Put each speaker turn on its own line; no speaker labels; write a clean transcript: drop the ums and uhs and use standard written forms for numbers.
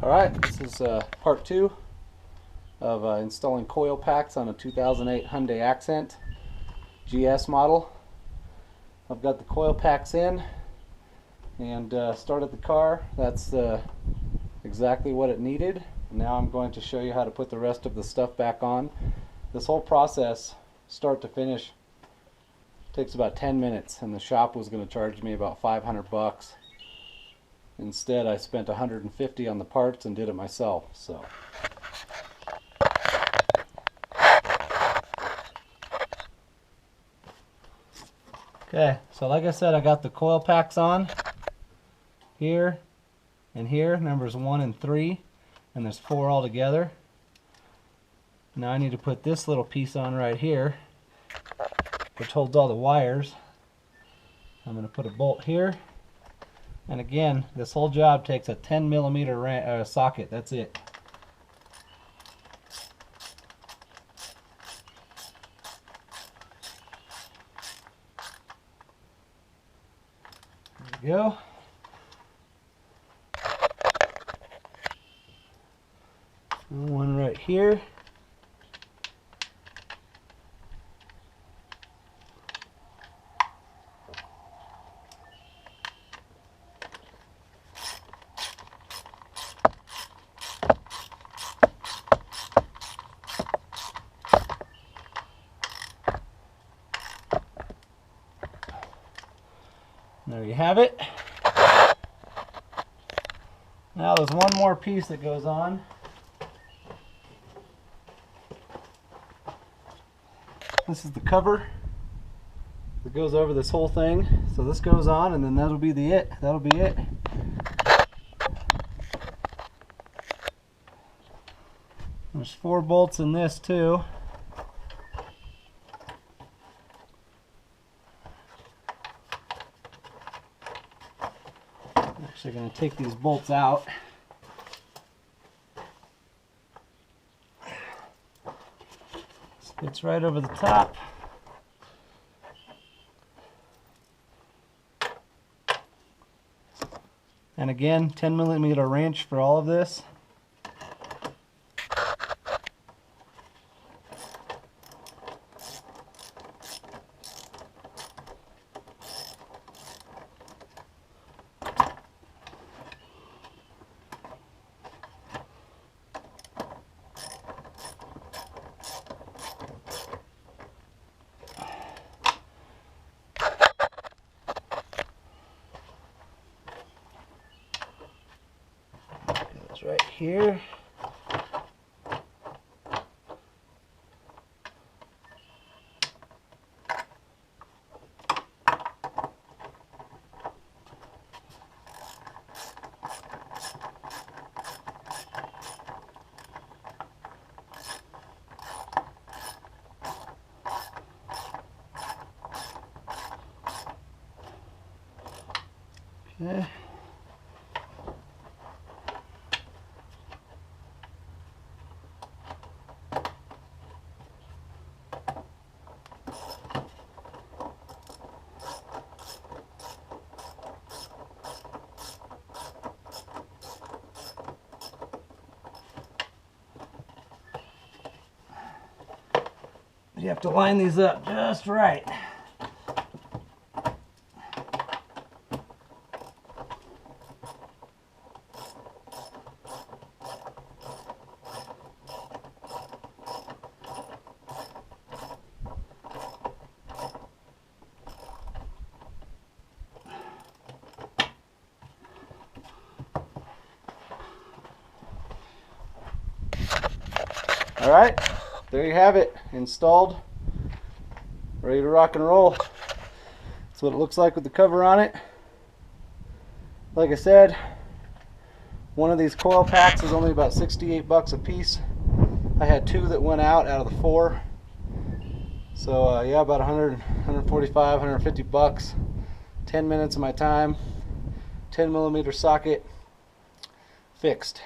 Alright, this is part 2 of installing coil packs on a 2008 Hyundai Accent GS model. I've got the coil packs in and started the car. That's exactly what it needed. Now I'm going to show you how to put the rest of the stuff back on. This whole process, start to finish, takes about 10 minutes, and the shop was going to charge me about 500 bucks. Instead, I spent 150 on the parts and did it myself. So okay, so like I said, I got the coil packs on here and here, numbers 1 and 3, and there's 4 altogether. Now I need to put this little piece on right here, which holds all the wires. I'm going to put a bolt here, and again, this whole job takes a 10 millimeter socket. That's it. There we go. And one right here. There you have it. Now there's one more piece that goes on. This is the cover that goes over this whole thing. So this goes on, and then that'll be it. That'll be it. There's 4 bolts in this too. Actually, going to take these bolts out. Fits right over the top. And again, 10 millimeter wrench for all of this. Right here. Okay. You have to line these up just right. All right, there you have it, installed, ready to rock and roll. That's what it looks like with the cover on it. Like I said, one of these coil packs is only about 68 bucks a piece. I had 2 that went out of the 4. So yeah, about 100, 145, 150 bucks. 10 minutes of my time, 10 millimeter socket, fixed.